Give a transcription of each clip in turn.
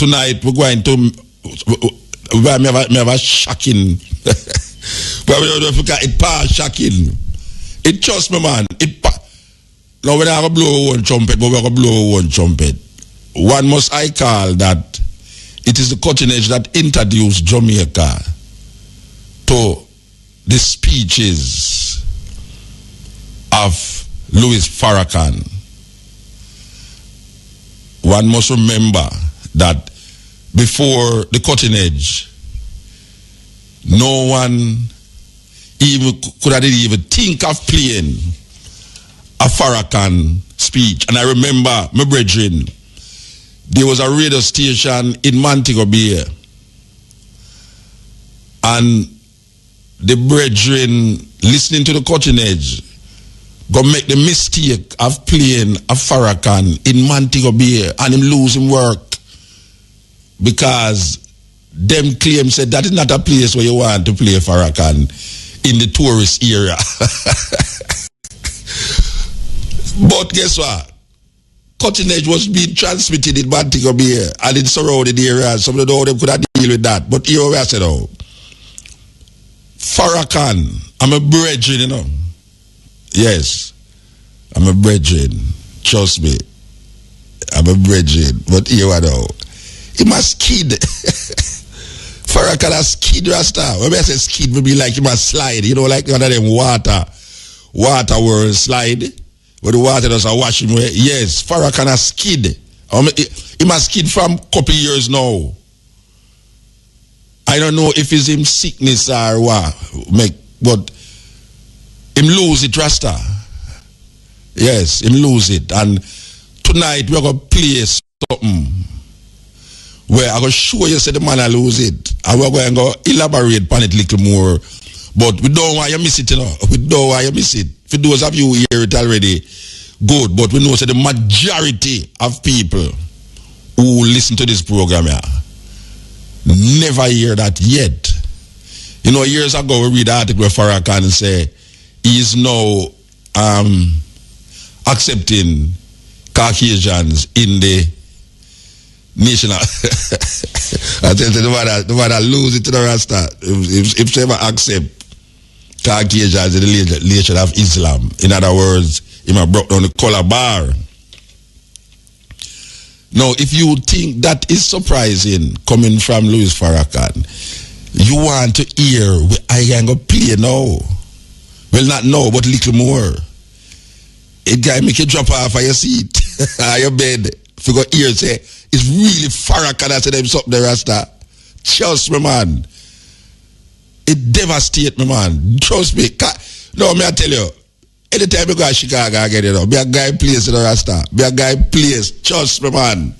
tonight we're going to we have a shocking. But we don't forget it pass shocking. It trust me, man. Now we're not going to blow one trumpet, but we're going to blow one trumpet. One must I call that it is the cutting edge that introduced Jamaica to the speeches of Louis Farrakhan. One must remember that before the cutting edge, no one even could have even think of playing a Farrakhan speech. And I remember, my brethren, there was a radio station in Montego Bay, and the brethren listening to the cutting edge go make the mistake of playing a Farrakhan in Montego Bay and him losing work because them claim said that is not a place where you want to play Farrakhan in the tourist area. But guess what? Cutting edge was being transmitted in Montego Bay and in surrounding areas. Some of them could have deal with that. But here we are said, oh, Farrakhan, I'm a brethren, you know. Yes, I'm a brethren. Trust me. I'm a brethren. But here we are now. He must skid. Farrakhan has skid Rasta. When I say skid, maybe like he must slide. You know, like one of them water world slide. Where the water does a wash him away. Yes, Farrakhan has skid. He must skid from a couple years now. I don't know if it's him sickness or what, but him lose it, Rasta. Yes, him lose it. And tonight we're going to play something where I'm going to show you say the man I lose it. And we're going to go elaborate on it a little more. But we don't want you miss it, you know. We don't want you miss it. For those of you who hear it already, good. But we know that the majority of people who listen to this program here never hear that yet. You know, years ago we read the article where Farrakhan and say he is now accepting Caucasians in the national. I tell you, the man that lose it to the Rasta. If they ever accept Caucasians in the nation of Islam, in other words, he might broke down the color bar. Now, if you think that is surprising coming from Louis Farrakhan, you want to hear I can go play now. Well, not now, but a little more. It guy make you drop off of your seat or your bed. If you go hear say, it's really Farrakhan that said them something there, Rasta. Trust me, man. It devastates me, man. Trust me. No, me I tell you. Anytime you go to Chicago, I get it up. Be a guy place in the Rasta. Be a guy place. Trust me, man.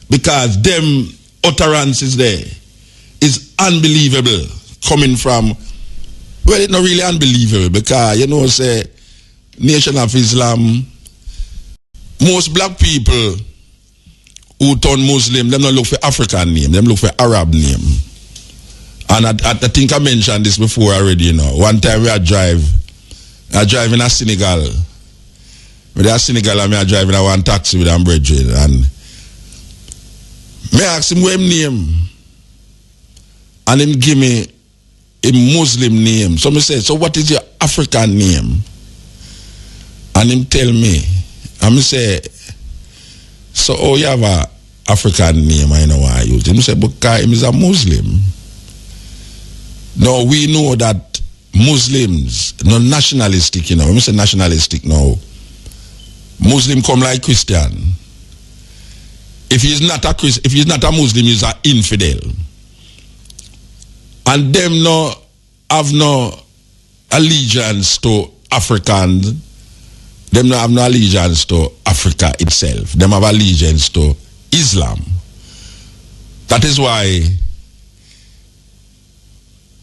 Because them utterances there is unbelievable coming from, well, it's not really unbelievable because, you know, say, Nation of Islam, most black people who turn Muslim, them don't look for African name, them look for Arab name. And I think I mentioned this before already, you know. One time I drive in a Senegal. With a Senegal, I drive in a one taxi with a brethren. And me ask him what him name. And him give me a Muslim name. So me say, so what is your African name? And him tell me. And me say, so oh, you have a African name, I know why I use it. Him say, because him is a Muslim. Now we know that Muslims, not nationalistic, you know. When we say nationalistic now, Muslim come like Christian. If he's not a Muslim, he's an infidel. And them no have no allegiance to Africans. Them no have no allegiance to Africa itself. Them have allegiance to Islam. That is why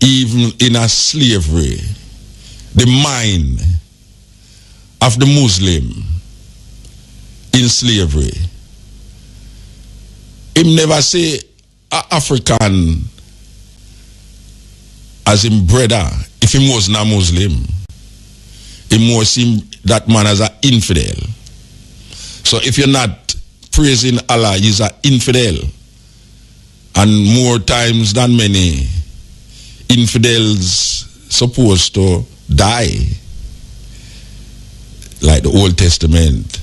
even in a slavery, the mind of the Muslim in slavery, him never say African as him brother if he wasn't a Muslim. He more see that man as an infidel. So if you're not praising Allah, he's an infidel. And more times than many, infidels supposed to die, like the Old Testament.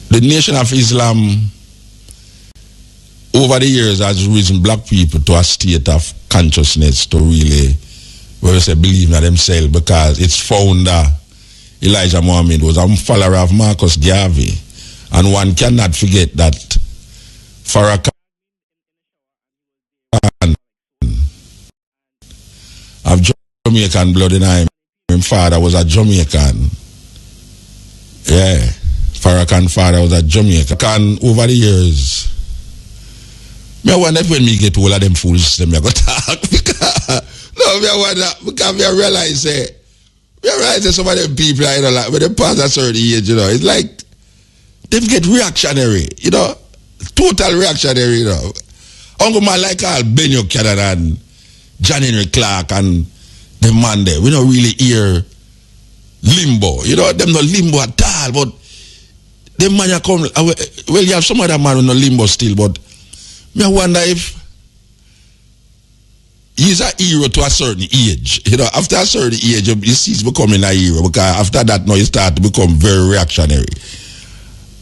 The Nation of Islam over the years has risen black people to a state of consciousness to really, where we say, believe in themselves, because its founder, Elijah Muhammad, was a follower of Marcus Garvey. And one cannot forget that Farrakhan of Jamaican blood in him. His father was a Jamaican. Yeah. Farrakhan father was a Jamaican. Over the years, I wonder if when me get all of them fools, them I go talk. No, I wonder, because I realize some of them people, you know, like when they pass a certain age, you know, it's like them get reactionary, you know, total reactionary, you know. Uncle man like all Benio Canada and John Henry Clark and the man there, we don't really hear limbo, you know, them not limbo at all, but them man you come, well, you have some other man who no limbo still, but I wonder if he's a hero to a certain age. You know, after a certain age, you see he's becoming a hero, because after that now you start to become very reactionary.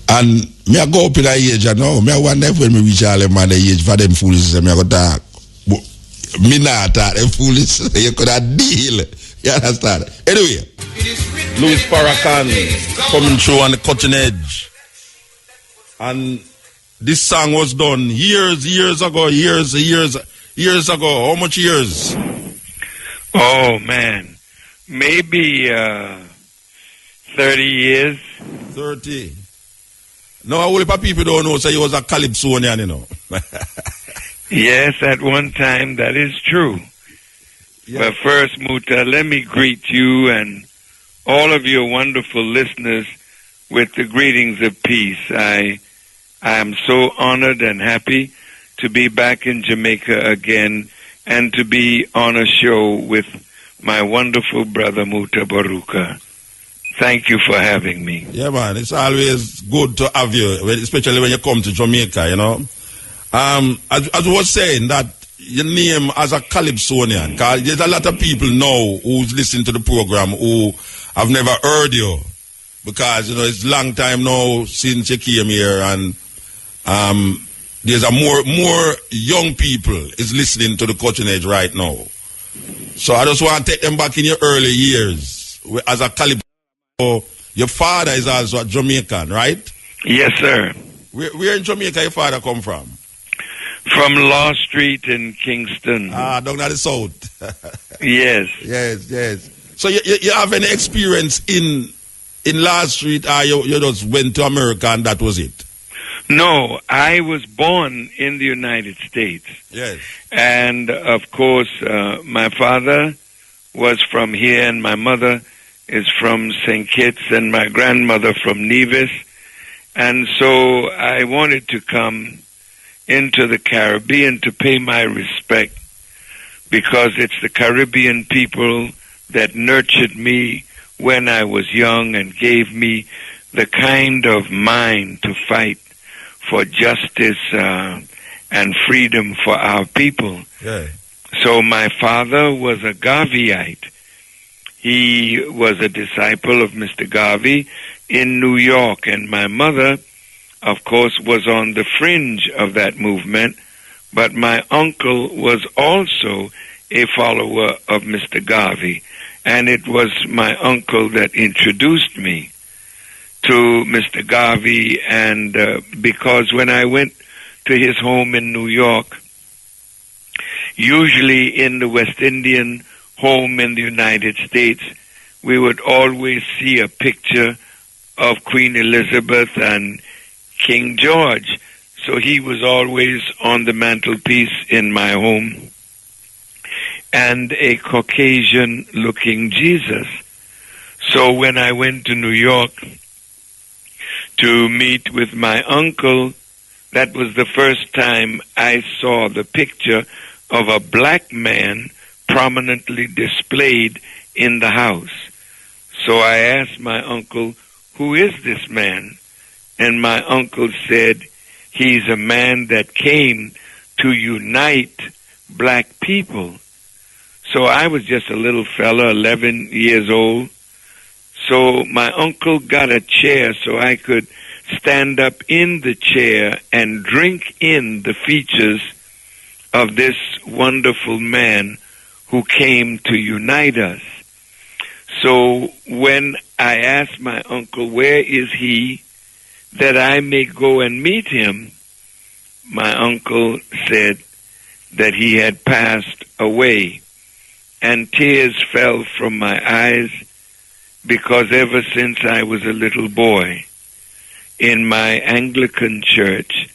And me I go up in that age, you know, I wonder if when we reach all them at the age for them fools, me I go talk. Me not talk them fools, you could have deal. You understand? Anyway, Louis Farrakhan coming through on the cutting edge. And this song was done years ago. How much years? Oh, man. Maybe 30 years. 30. No, a whole heap of people don't know, so he was a Calypsonian, you know. Yes, at one time, that is true. Yeah. But first, Muta, let me greet you and all of your wonderful listeners with the greetings of peace. I am so honored and happy to be back in Jamaica again and to be on a show with my wonderful brother Mutabaruka. Thank you for having me. Yeah, man, it's always good to have you, especially when you come to Jamaica, you know. As I was saying, that your name as a Calypsonian, because there's a lot of people now who's listening to the program who have never heard you, because, you know, it's a long time now since you came here, and there's a more young people is listening to the Cutting Edge right now. So I just want to take them back in your early years as a Calypsonian. Your father is also a Jamaican, right? Yes, sir. Where in Jamaica your father come from? From Law Street in Kingston. Down at the south. Yes. Yes. So you have any experience in Law Street, or you just went to America and that was it? No, I was born in the United States. Yes. And, of course, my father was from here, and my mother is from St. Kitts, and my grandmother from Nevis. And so I wanted to come into the Caribbean to pay my respect, because it's the Caribbean people that nurtured me when I was young and gave me the kind of mind to fight for justice and freedom for our people. Yeah. So my father was a Garveyite. He was a disciple of Mr. Garvey in New York, and my mother, of course, was on the fringe of that movement, but my uncle was also a follower of Mr. Garvey, and it was my uncle that introduced me to Mr. Garvey, and because when I went to his home in New York, usually in the West Indian home in the United States, we would always see a picture of Queen Elizabeth and King George. So he was always on the mantelpiece in my home, and a Caucasian-looking Jesus. So when I went to New York to meet with my uncle, that was the first time I saw the picture of a black man prominently displayed in the house. So I asked my uncle, "Who is this man?" And my uncle said, He's a man that came to unite black people. So I was just a little fella, 11 years old. So my uncle got a chair so I could stand up in the chair and drink in the features of this wonderful man who came to unite us. So when I asked my uncle, where is he, that I may go and meet him, my uncle said that he had passed away. And tears fell from my eyes, because ever since I was a little boy in my Anglican church,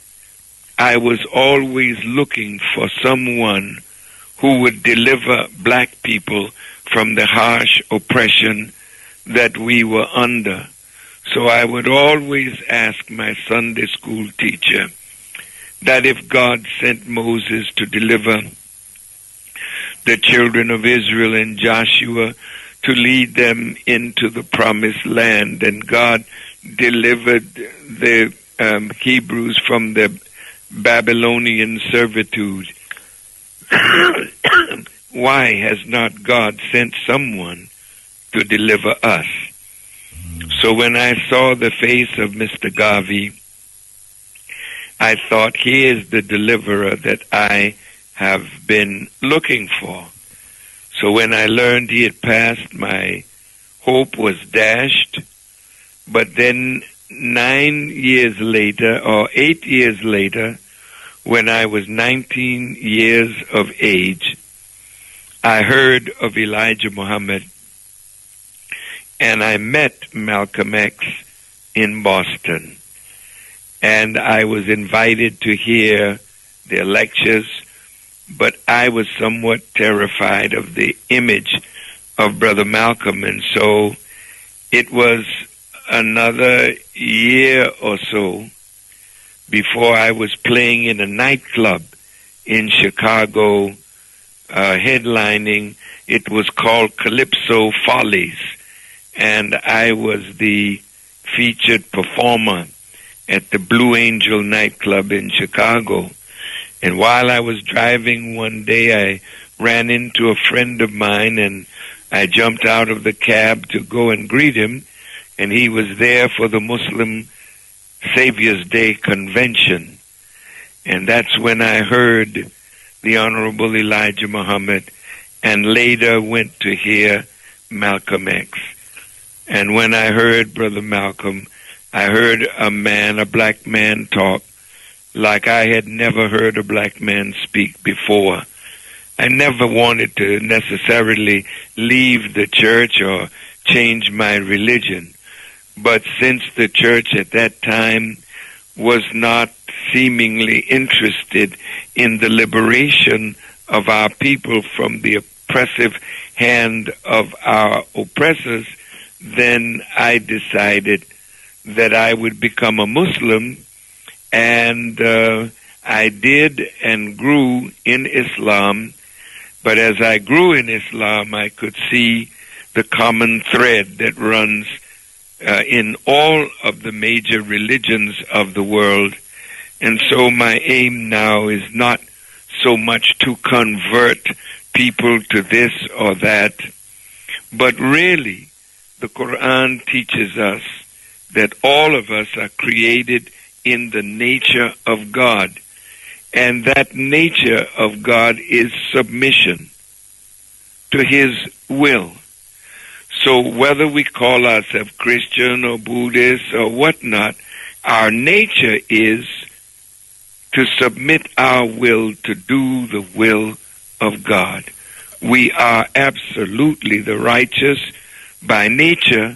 I was always looking for someone who would deliver black people from the harsh oppression that we were under. So I would always ask my Sunday school teacher that if God sent Moses to deliver the children of Israel and Joshua to lead them into the promised land, and God delivered the Hebrews from the Babylonian servitude, why has not God sent someone to deliver us? So when I saw the face of Mr. Garvey, I thought, he is the deliverer that I have been looking for. So when I learned he had passed, my hope was dashed. But then 9 years later, or 8 years later, when I was 19 years of age, I heard of Elijah Muhammad, and I met Malcolm X in Boston. And I was invited to hear their lectures, but I was somewhat terrified of the image of Brother Malcolm, and so it was another year or so before I was playing in a nightclub in Chicago, headlining. It was called Calypso Follies, and I was the featured performer at the Blue Angel nightclub in Chicago. And while I was driving one day, I ran into a friend of mine, and I jumped out of the cab to go and greet him, and he was there for the Muslim Savior's Day convention. And that's when I heard the Honorable Elijah Muhammad, and later went to hear Malcolm X. And when I heard Brother Malcolm, I heard a black man talk like I had never heard a black man speak before. I never wanted to necessarily leave the church or change my religion. But since the church at that time was not seemingly interested in the liberation of our people from the oppressive hand of our oppressors, then I decided that I would become a Muslim, and I did and grew in Islam. But as I grew in Islam, I could see the common thread that runs in all of the major religions of the world. And so my aim now is not so much to convert people to this or that, but really the Quran teaches us that all of us are created in the nature of God, and that nature of God is submission to His will. So whether we call ourselves Christian or Buddhist or whatnot, our nature is to submit our will to do the will of God. We are absolutely the righteous by nature,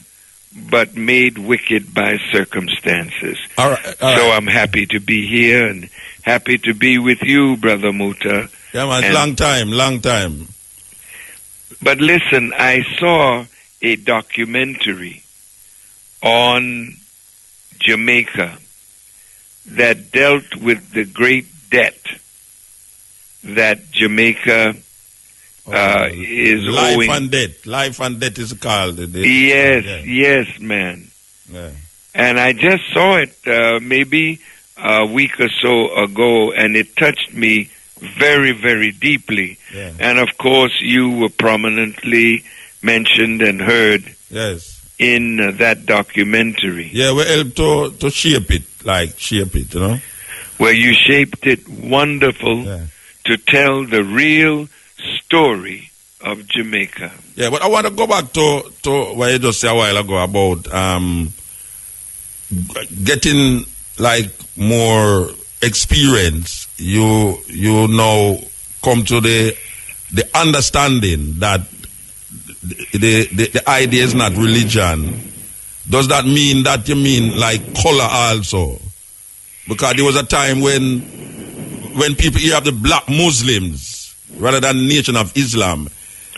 but made wicked by circumstances. All right. So I'm happy to be here and happy to be with you, Brother Muta. Yeah, man, long time. But listen, I saw a documentary on Jamaica that dealt with the great debt that Jamaica is owing. Life and debt is called. Yes, man. Yeah. And I just saw it maybe a week or so ago, and it touched me very, very deeply. Yeah. And of course, you were prominently mentioned and heard in that documentary. Yeah, we helped to shape it, you know. Where you shaped it wonderful to tell the real story of Jamaica. Yeah, but I want to go back to what you just said a while ago about getting like more experience. You now come to the understanding that the idea is not religion. Does that mean that you mean like color also? Because there was a time when people hear of the black Muslims rather than Nation of Islam,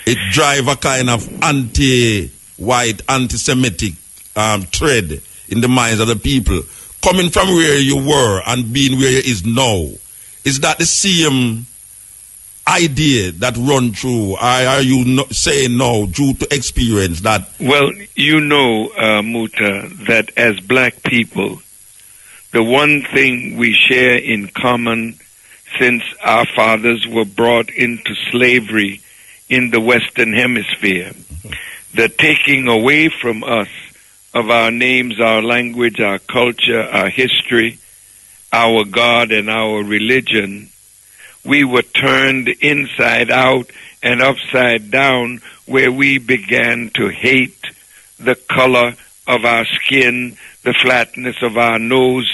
it drive a kind of anti-white, anti-Semitic thread in the minds of the people. Coming from where you were and being where you is now, is that the same idea that run through? Or are you saying no due to experience that? Well, you know, Muta, that as black people, the one thing we share in common since our fathers were brought into slavery in the Western Hemisphere, the taking away from us of our names, our language, our culture, our history, our God, and our religion, we were turned inside out and upside down, where we began to hate the color of our skin, the flatness of our nose,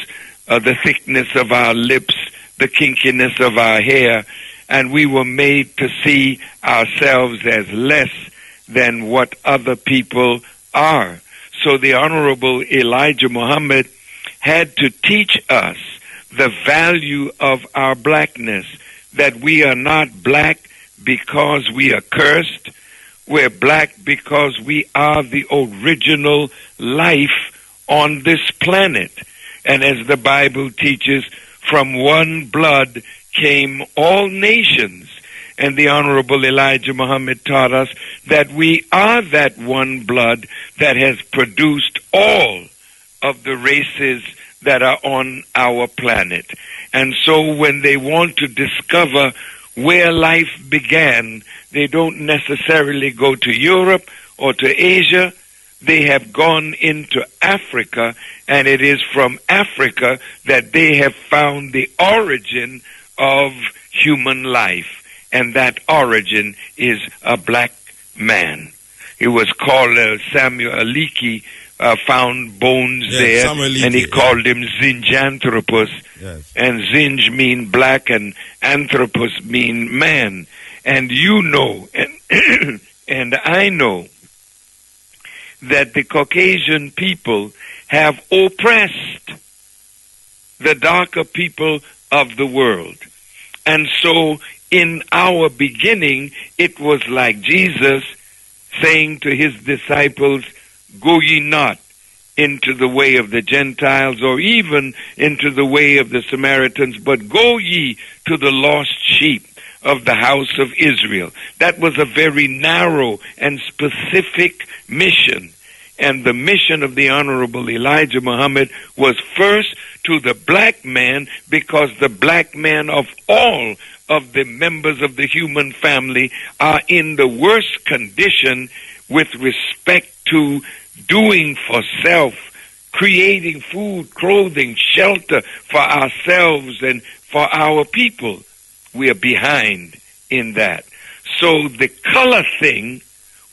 the thickness of our lips, the kinkiness of our hair, and we were made to see ourselves as less than what other people are. So the Honorable Elijah Muhammad had to teach us the value of our blackness, that we are not black because we are cursed. We're black because we are the original life on this planet. And as the Bible teaches, from one blood came all nations. And the Honorable Elijah Muhammad taught us that we are that one blood that has produced all of the races that are on our planet. And so when they want to discover where life began, they don't necessarily go to Europe or to Asia. They have gone into Africa, and it is from Africa that they have found the origin of human life. And that origin is a black man. It was called Samuel Aliki, found bones there, Aliki, and he called him Zinjanthropus. Yes. And Zinj mean black, and Anthropus mean man. And you know, and I know, that the Caucasian people have oppressed the darker people of the world. And so in our beginning, it was like Jesus saying to his disciples, "Go ye not into the way of the Gentiles, or even into the way of the Samaritans, but go ye to the lost sheep of the house of Israel." That was a very narrow and specific mission. And the mission of the Honorable Elijah Muhammad was first to the black man, because the black man of all of the members of the human family are in the worst condition with respect to doing for self, creating food, clothing, shelter for ourselves and for our people. We are behind in that. So the color thing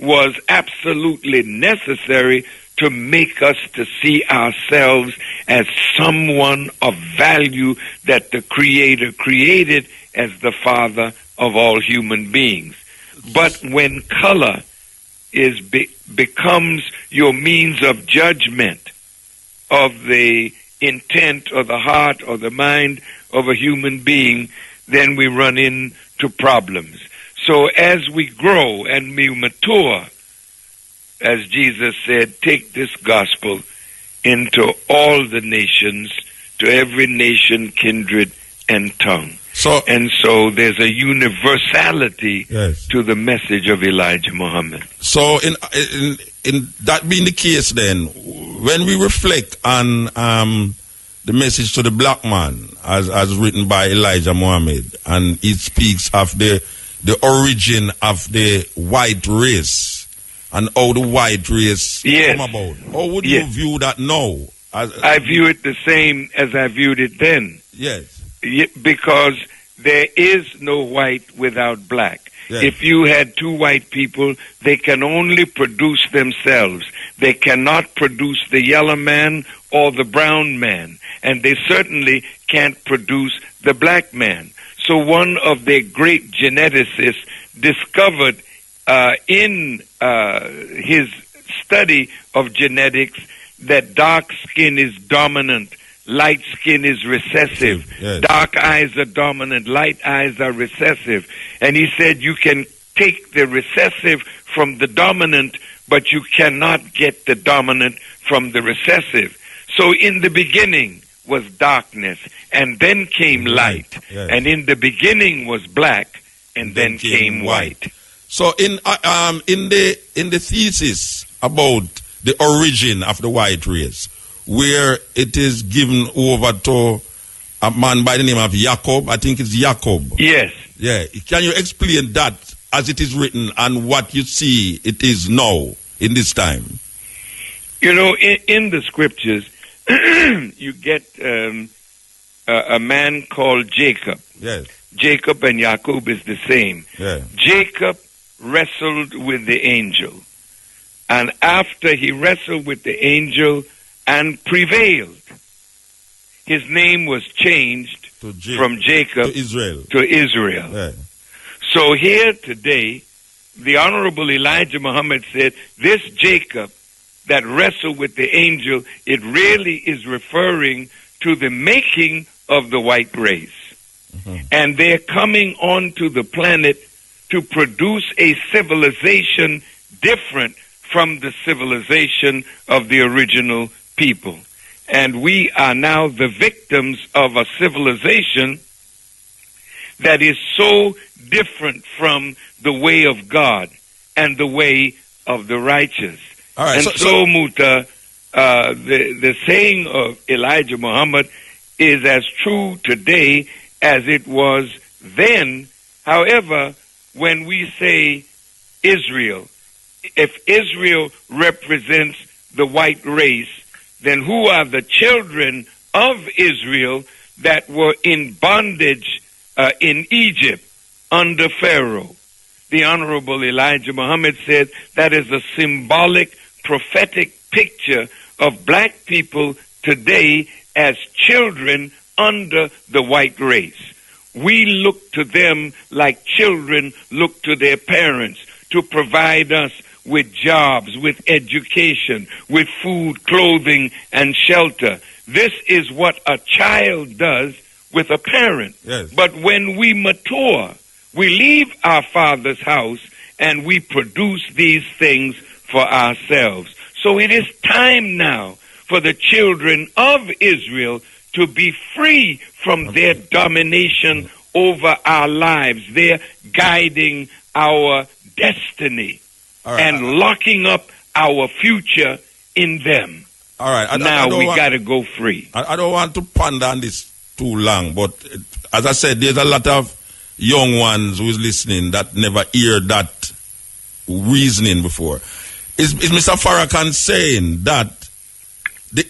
was absolutely necessary to make us to see ourselves as someone of value that the Creator created as the Father of all human beings. But when color is becomes your means of judgment of the intent or the heart or the mind of a human being, then we run into problems. So as we grow and we mature, as Jesus said, take this gospel into all the nations, to every nation, kindred, and tongue. So there's a universality to the message of Elijah Muhammad. So in that being the case, then, when we reflect on the message to the black man, as written by Elijah Muhammad, and it speaks of the origin of the white race and how the white race come about. How would you view that now? I view it the same as I viewed it then. Yes. Because there is no white without black. Yes. If you had two white people, they can only produce themselves. They cannot produce the yellow man or the brown man. And they certainly can't produce the black man. So one of their great geneticists discovered in his study of genetics that dark skin is dominant, light skin is recessive. Yes. Dark eyes are dominant, light eyes are recessive. And he said you can take the recessive from the dominant, but you cannot get the dominant from the recessive. So in the beginning was darkness, and then came light. Yes. And in the beginning was black, and then came white. So in the thesis about the origin of the white race, where it is given over to a man by the name of Jacob, I think it's Jacob. Yes. Yeah. Can you explain that as it is written and what you see it is now in this time? You know, in the scriptures, you get a man called Jacob. Yes. Jacob and Jacob is the same. Yeah. Jacob wrestled with the angel. And after he wrestled with the angel and prevailed, his name was changed from Jacob to Israel. Yeah. So here today, the Honorable Elijah Muhammad said, this Jacob that wrestled with the angel, it really is referring to the making of the white race. Mm-hmm. And they're coming onto the planet to produce a civilization different from the civilization of the original people. And we are now the victims of a civilization that is so different from the way of God and the way of the righteous. All right, and Muta, the saying of Elijah Muhammad is as true today as it was then. However, when we say Israel, if Israel represents the white race, then who are the children of Israel that were in bondage in Egypt under Pharaoh? The Honorable Elijah Muhammad said that is a symbolic, prophetic picture of black people today as children under the white race. We look to them like children look to their parents to provide us with jobs, with education, with food, clothing, and shelter. This is what a child does with a parent. Yes. But when we mature, we leave our father's house and we produce these things for ourselves. So it is time now for the children of Israel to be free from their domination over our lives. They're guiding our destiny. Right. And locking up our future in them. All right. Now we got to go free. I don't want to ponder on this too long, but as I said, there's a lot of young ones who's listening that never hear that reasoning before. Is Mr. Farrakhan saying that the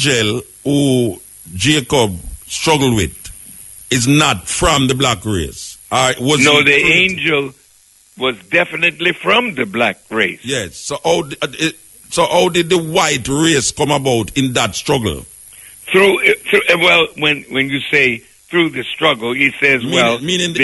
angel who Jacob struggled with is not from the black race? No, the angel was definitely from the black race. Yes. So how did the white race come about in that struggle? Well, when you say through the struggle, he says, meaning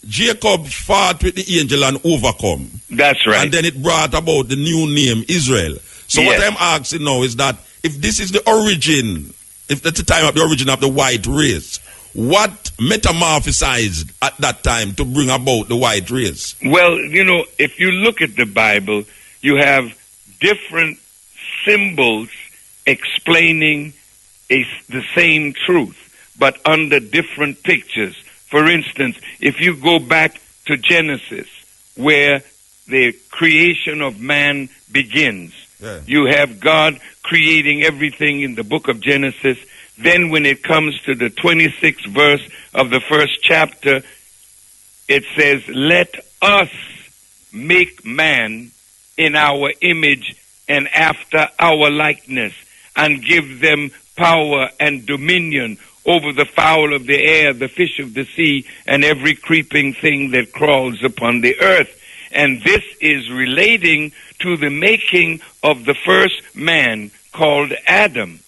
Jacob fought with the angel and overcome. That's right. And then it brought about the new name Israel. So yes. What I'm asking now is that if this is the origin, if that's the time of the origin of the white race, what metamorphosized at that time to bring about the white race? Well, you know, if you look at the Bible, you have different symbols explaining the same truth, but under different pictures. For instance, if you go back to Genesis, where the creation of man begins, you have God creating everything in the book of Genesis, then when it comes to the 26th verse of the first chapter, it says, let us make man in our image and after our likeness, and give them power and dominion over the fowl of the air, the fish of the sea, and every creeping thing that crawls upon the earth. And this is relating to the making of the first man called Adam.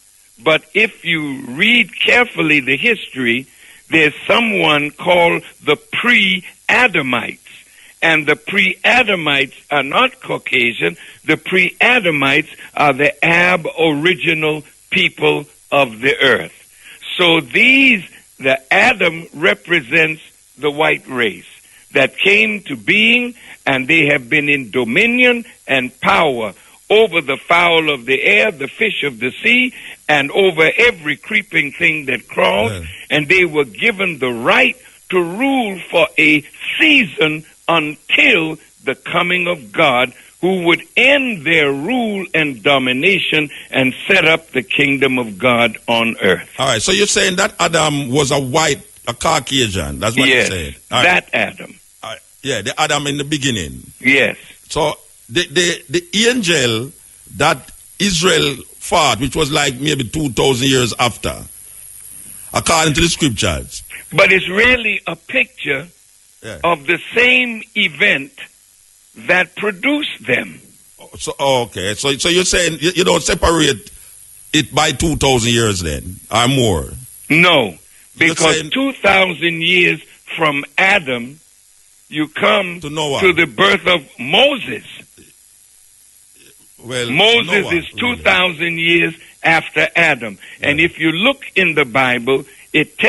But if you read carefully the history, there's someone called the pre-Adamites. And the pre-Adamites are not Caucasian. The pre-Adamites are the aboriginal people of the earth. So the Adam represents the white race that came to being, and they have been in dominion and power over the fowl of the air, the fish of the sea, and over every creeping thing that crawls. Yeah. And they were given the right to rule for a season until the coming of God, who would end their rule and domination and set up the kingdom of God on earth. All right, so you're saying that Adam was a Caucasian. That's what you're saying. All right. That Adam. All right. Yeah, the Adam in the beginning. Yes. So the angel that Israel fought, which was like maybe 2,000 years after, according to the scriptures. But it's really a picture of the same event that produced them. So okay, so you're saying you don't separate it by 2,000 years then, or more? No, because 2,000 years from Adam, you come to the birth of Moses. Well, Moses Noah, is 2,000 years after Adam, and if you look in the Bible, it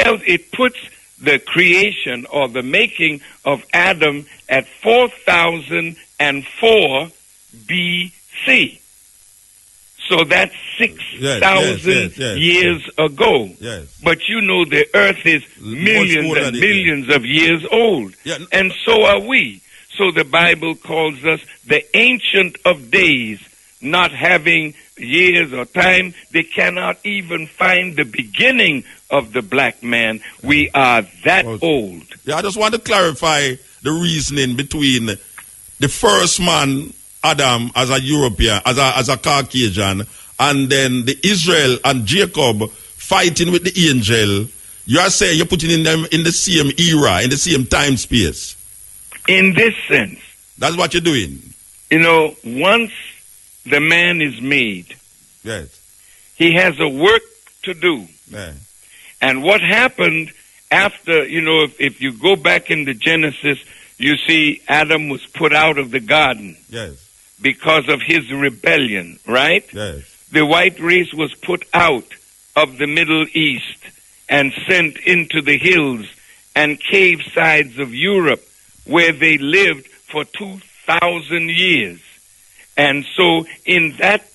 puts the creation or the making of Adam at 4,004 B.C. So that's 6,000 years ago. Yes. But you know the earth is millions and millions of years old. Yeah. And so are we. So the Bible calls us the Ancient of Days, not having years or time. They cannot even find the beginning of the black man. We are that old. Yeah, I just want to clarify the reasoning between the first man, Adam, as a European, as a Caucasian, and then the Israel and Jacob fighting with the angel. You are saying you're putting them in the same era, in the same time space. In this sense. That's what you're doing. You know, once the man is made, yes, he has a work to do. Yeah. And what happened after, if you go back into Genesis, you see Adam was put out of the garden. Yes. Because of his rebellion, right? Yes. The white race was put out of the Middle East and sent into the hills and cave sides of Europe, where they lived for 2,000 years. And so in that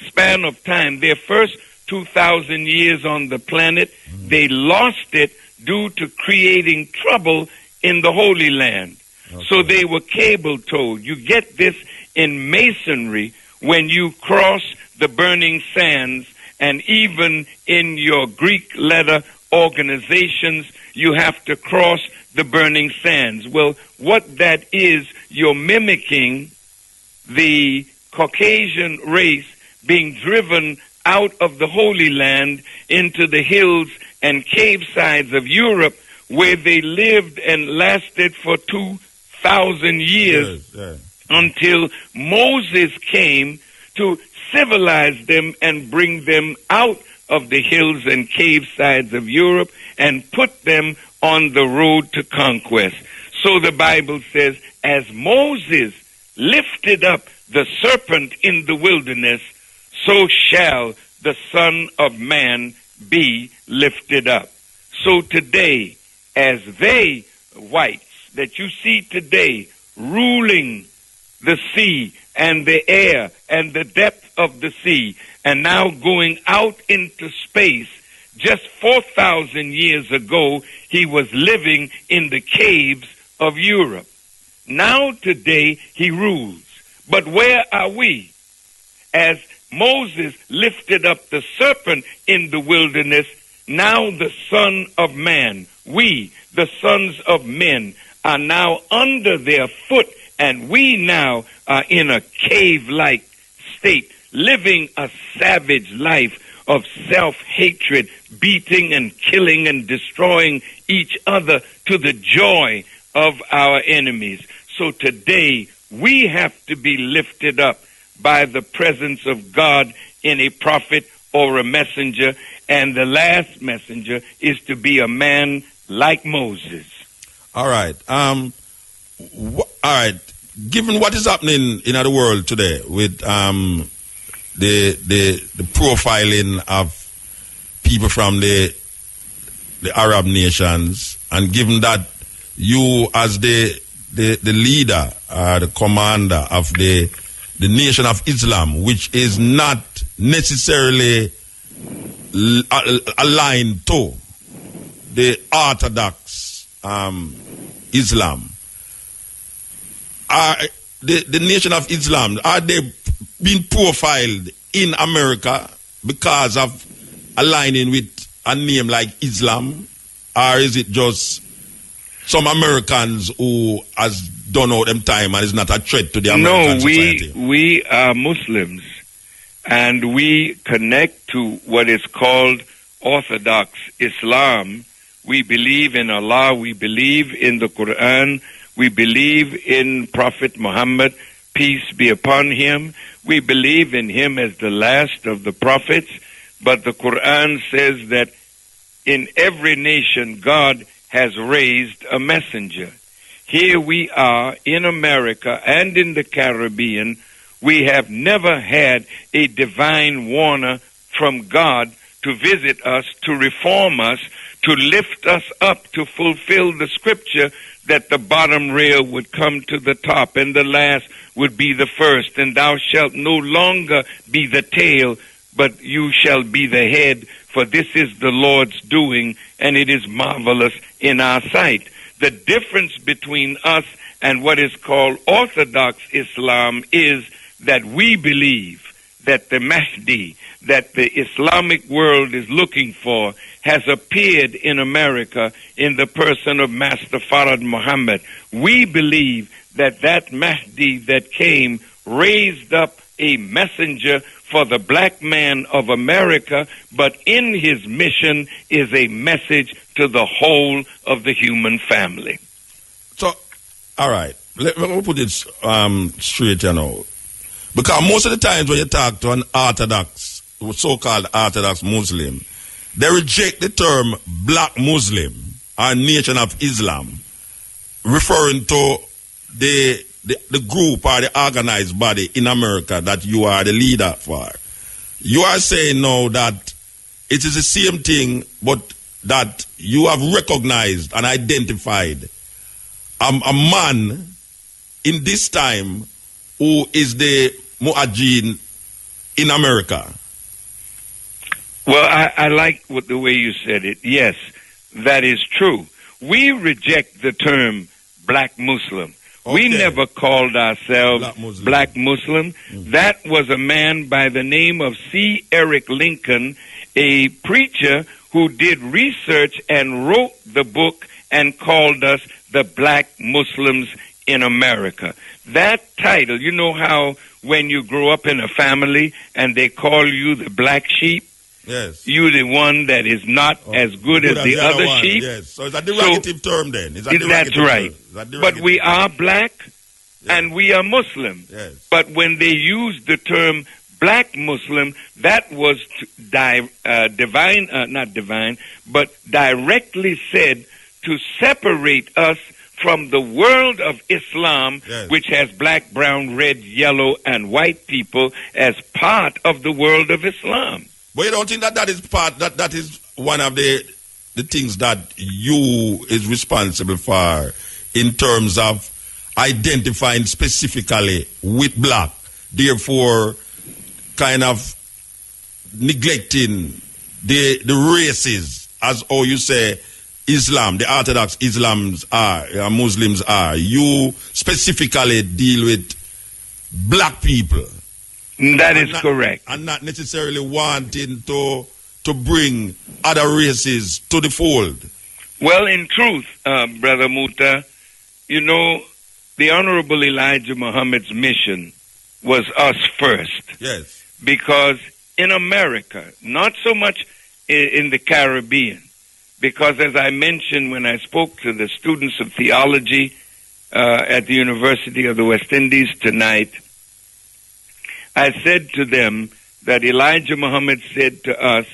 span of time, their first 2,000 years on the planet, they lost it due to creating trouble in the Holy Land. Okay. So they were cable-towed. You get this in masonry when you cross the burning sands, and even in your Greek letter organizations, you have to cross the burning sands. Well, what that is, you're mimicking the Caucasian race being driven out of the Holy Land into the hills and cave sides of Europe, where they lived and lasted for 2,000 years. Yes. Until Moses came to civilize them and bring them out of the hills and cave sides of Europe and put them on the road to conquest. So the Bible says, as Moses lifted up the serpent in the wilderness, so shall the Son of Man be lifted up. So today, as they, whites, that you see today, ruling the sea and the air and the depth of the sea, and now going out into space, just 4,000 years ago, he was living in the caves of Europe. Now today, he rules. But where are we? As Moses lifted up the serpent in the wilderness, now the Son of Man, we, the sons of men, are now under their foot, and we now are in a cave-like state, living a savage life of self-hatred, beating and killing and destroying each other to the joy of our enemies. So today, we have to be lifted up by the presence of God in a prophet or a messenger, and the last messenger is to be a man like Moses. All right. All right. Given what is happening in the world today with the profiling of people from the Arab nations, and given that you as the leader, the commander of the Nation of Islam, which is not necessarily aligned to the Orthodox Islam, are the Nation of Islam, are they being profiled in America because of aligning with a name like Islam, or is it just some Americans who has done all them time and is not a threat to the American society? No, we are Muslims, and we connect to what is called Orthodox Islam. We believe in Allah, we believe in the Quran, we believe in Prophet Muhammad, peace be upon him. We believe in him as the last of the prophets, but the Quran says that in every nation God has raised a messenger. Here we are in America and in the Caribbean. We have never had a divine warner from God to visit us, to reform us, to lift us up, to fulfill the scripture that the bottom rail would come to the top and the last would be the first, and thou shalt no longer be the tail, but you shall be the head, for this is the Lord's doing, and it is marvelous in our sight. The difference between us and what is called Orthodox Islam is that we believe that the Mahdi, that the Islamic world is looking for, has appeared in America in the person of Master Farad Muhammad. We believe that that Mahdi that came raised up a messenger for the black man of America, but in his mission is a message to the whole of the human family. So, all right, let me put it straight, you know. Because most of the times when you talk to an Orthodox, so-called Orthodox Muslim, they reject the term black Muslim or Nation of Islam, referring to the group or the organized body in America that you are the leader for. You are saying now that it is the same thing, but that you have recognized and identified a man in this time who is the Mu'ajin in America. Well, I like the way you said it. Yes, that is true. We reject the term black Muslim. Okay. We never called ourselves black Muslim. Mm-hmm. That was a man by the name of C. Eric Lincoln, a preacher who did research and wrote the book and called us the black Muslims in America. That title, you know how when you grow up in a family and they call you the black sheep? Yes. You're the one that is not as good as the other sheep. Yes. So it's a derogative term then. That's right. But we are black and we are Muslim. Yes. But when they used the term black Muslim, that was directly said to separate us from the world of Islam, yes, which has black, brown, red, yellow, and white people as part of the world of Islam. But you don't think that is part, that is one of the things that you is responsible for in terms of identifying specifically with black, therefore kind of neglecting the races, as how you say Islam, the Orthodox Muslims are. You specifically deal with black people. That is correct. And not necessarily wanting to bring other races to the fold. Well, in truth, Brother Muta, you know, the Honorable Elijah Muhammad's mission was us first. Yes. Because in America, not so much in the Caribbean, because as I mentioned when I spoke to the students of theology at the University of the West Indies tonight, I said to them that Elijah Muhammad said to us,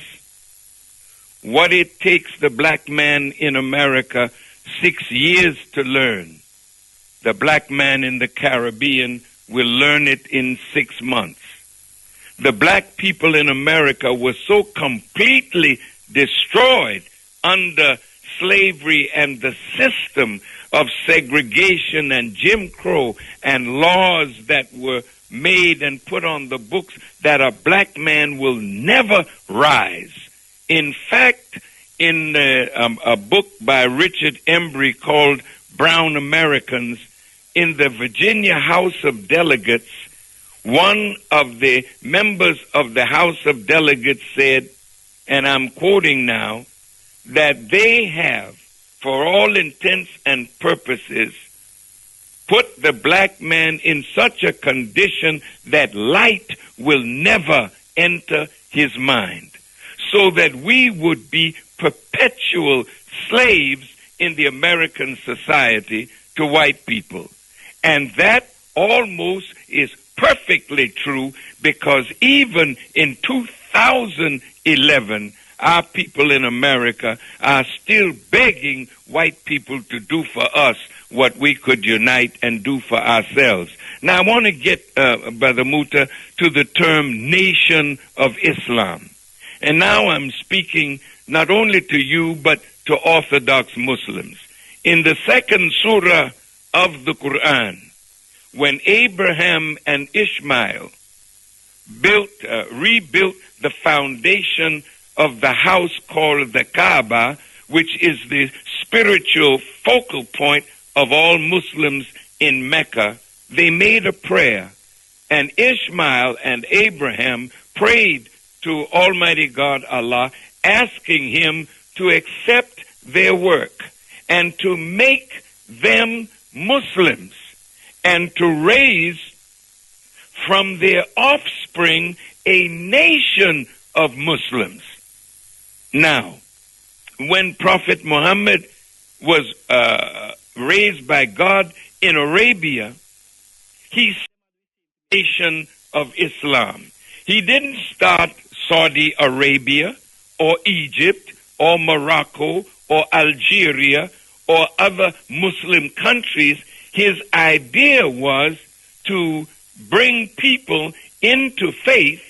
what it takes the black man in America 6 years to learn, the black man in the Caribbean will learn it in 6 months. The black people in America were so completely destroyed under slavery and the system of segregation and Jim Crow and laws that were made and put on the books that a black man will never rise. In fact, in a book by Richard Embry called Brown Americans, in the Virginia House of Delegates, one of the members of the House of Delegates said, and I'm quoting now, that they have, for all intents and purposes, put the black man in such a condition that light will never enter his mind, so that we would be perpetual slaves in the American society to white people. And that almost is perfectly true, because even in 2011, our people in America are still begging white people to do for us what we could unite and do for ourselves. Now, I want to get, Brother Muta, to the term Nation of Islam. And now I'm speaking not only to you, but to Orthodox Muslims. In the second surah of the Quran, when Abraham and Ishmael rebuilt the foundation of the house called the Kaaba, which is the spiritual focal point of all Muslims in Mecca, they made a prayer. And Ishmael and Abraham prayed to Almighty God Allah, asking him to accept their work and to make them Muslims and to raise from their offspring a nation of Muslims. Now, when Prophet Muhammad was raised by God in Arabia, he started the nation of Islam. He didn't start Saudi Arabia or Egypt or Morocco or Algeria or other Muslim countries. His idea was to bring people into faith,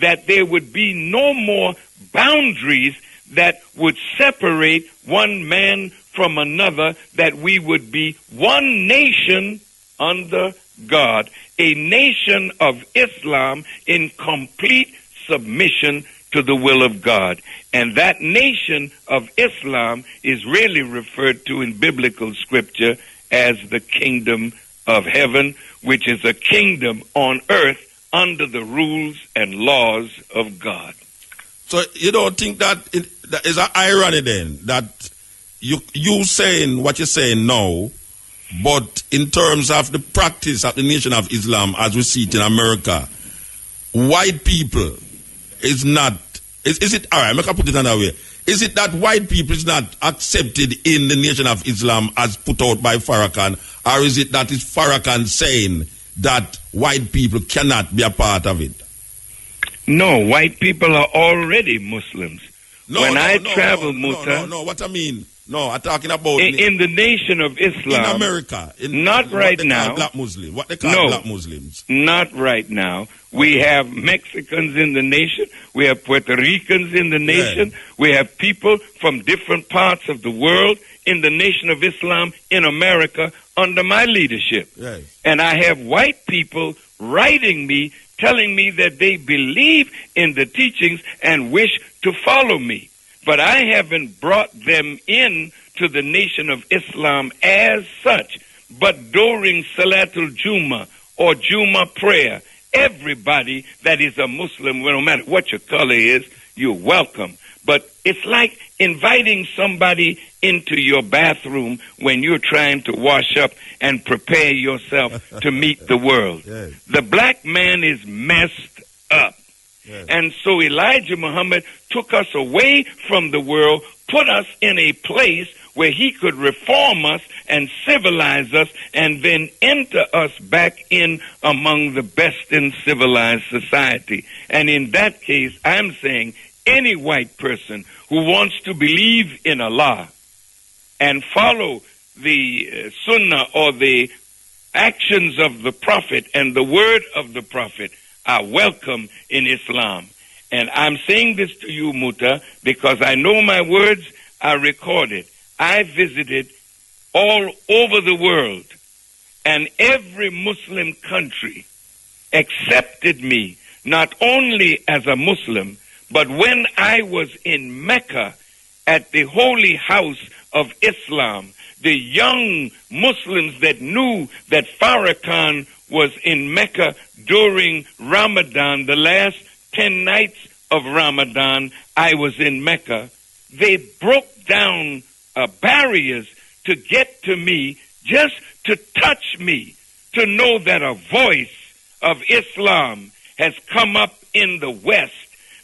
that there would be no more boundaries that would separate one man from another, that we would be one nation under God, a nation of Islam in complete submission to the will of God. And that nation of Islam is really referred to in biblical scripture as the kingdom of heaven, which is a kingdom on earth under the rules and laws of God. So you don't think that that is an irony then, that you saying what you're saying now, but in terms of the practice of the nation of Islam as we see it in America, white people is not, is it, all right, I can put it another way. Is it that white people is not accepted in the nation of Islam as put out by Farrakhan, or is it that is Farrakhan saying that white people cannot be a part of it? No, white people are already Muslims. What I mean, no, I'm talking about in the nation of Islam. In America. Not right now. Black Muslims. What they call black Muslims. Not right now. We have Mexicans in the nation. We have Puerto Ricans in the nation. Yeah. We have people from different parts of the world in the nation of Islam in America under my leadership. Yes. And I have white people writing me, telling me that they believe in the teachings and wish to follow me. But I haven't brought them in to the nation of Islam as such. But during Salatul Juma or Juma prayer everybody that is a Muslim, no matter what your color is, you're welcome. But it's like inviting somebody into your bathroom when you're trying to wash up and prepare yourself to meet the world. Yes. The black man is messed up. Yes. And so Elijah Muhammad took us away from the world, put us in a place where he could reform us and civilize us, and then enter us back in among the best in civilized society. And in that case, I'm saying any white person who wants to believe in Allah and follow the Sunnah or the actions of the Prophet and the word of the Prophet are welcome in Islam. And I'm saying this to you, Muta, because I know my words are recorded. I visited all over the world, and every Muslim country accepted me not only as a Muslim, but when I was in Mecca at the holy house of Islam, the young Muslims that knew that Farrakhan was in Mecca during Ramadan, the last 10 nights of Ramadan, I was in Mecca. They broke down barriers to get to me, just to touch me, to know that a voice of Islam has come up in the West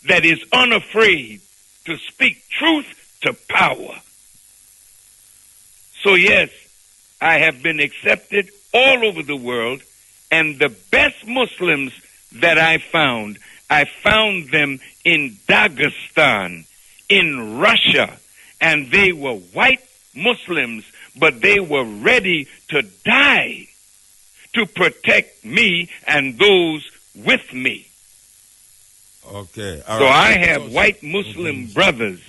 that is unafraid to speak truth to power. So yes, I have been accepted all over the world, and the best Muslims that I found them in Dagestan, in Russia, and they were white Muslims, but they were ready to die to protect me and those with me. Okay. So I have white Muslim brothers,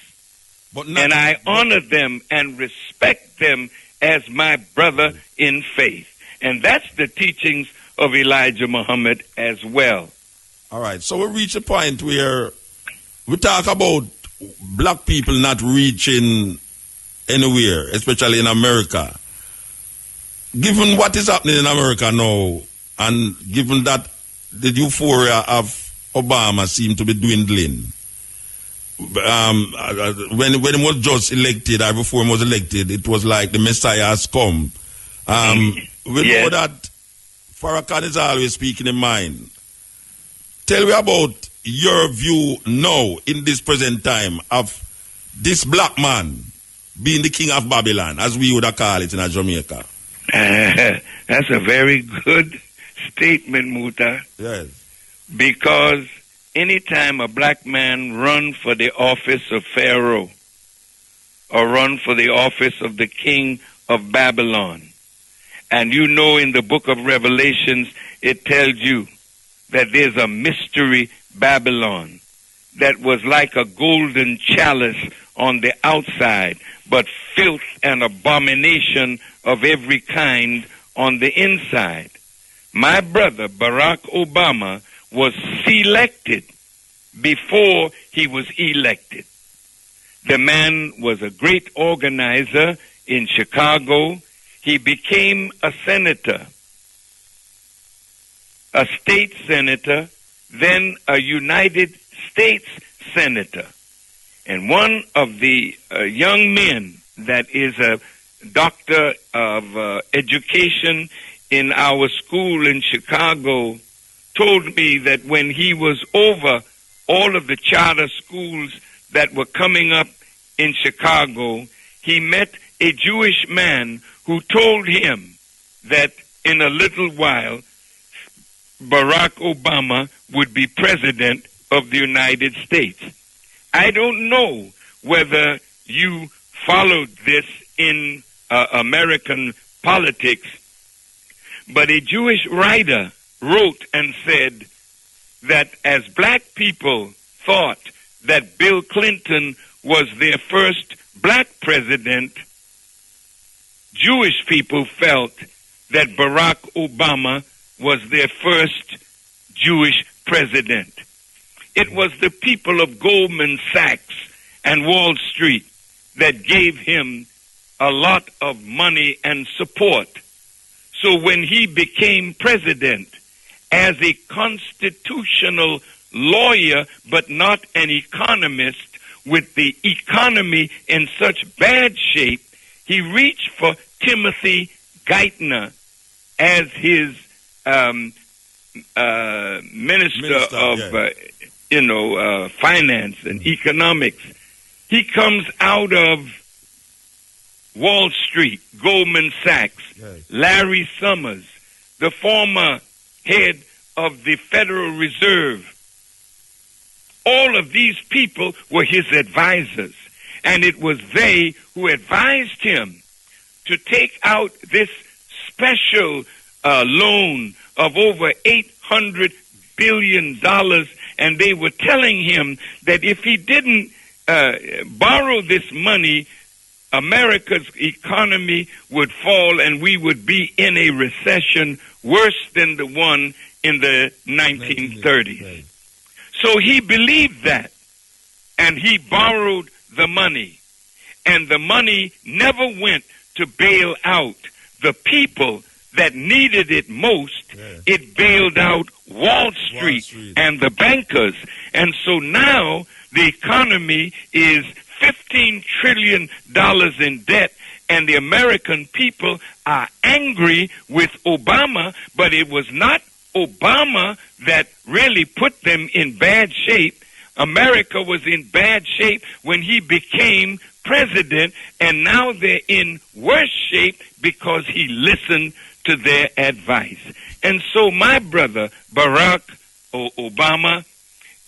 and I honor them and respect them as my brother in faith. And that's the teachings of Elijah Muhammad as well. All right. So we reach a point where we talk about black people not reaching anywhere, especially in America. Given what is happening in America now, and given that the euphoria of Obama seemed to be dwindling, when he was just elected, or before he was elected, it was like the Messiah has come. We know that Farrakhan is always speaking in mind. Tell me about your view now, in this present time, of this black man being the king of Babylon, as we would call it in Jamaica. That's a very good statement, Muta. Yes. Because anytime a black man run for the office of Pharaoh or run for the office of the king of Babylon, and you know in the book of Revelations, it tells you that there's a mystery Babylon that was like a golden chalice on the outside, but filth and abomination of every kind on the inside. My brother, Barack Obama, was selected before he was elected. The man was a great organizer in Chicago. He became a senator, a state senator, then a United States senator. And one of the young men that is a doctor of education in our school in Chicago told me that when he was over all of the charter schools that were coming up in Chicago, he met a Jewish man who told him that in a little while Barack Obama would be president of the United States. I don't know whether you followed this in American politics, but a Jewish writer wrote and said that as black people thought that Bill Clinton was their first black president, Jewish people felt that Barack Obama was their first Jewish president. It was the people of Goldman Sachs and Wall Street that gave him a lot of money and support. So when he became president as a constitutional lawyer, but not an economist, with the economy in such bad shape, he reached for Timothy Geithner as his minister of finance and economics. He comes out of Wall Street, Goldman Sachs, Larry Summers, the former head of the Federal Reserve. All of these people were his advisors, and it was they who advised him to take out this special loan of over $800 billion, and they were telling him that if he didn't borrow this money, America's economy would fall and we would be in a recession worse than the one in the 1930s. Right. So he believed that, and he borrowed the money, and the money never went to bail out the people that needed it most. It bailed out Wall Street and the bankers. And so now the economy is $15 trillion in debt, and the American people are angry with Obama, but it was not Obama that really put them in bad shape. America was in bad shape when he became president, and now they're in worse shape because he listened to their advice. And so my brother, Barack Obama,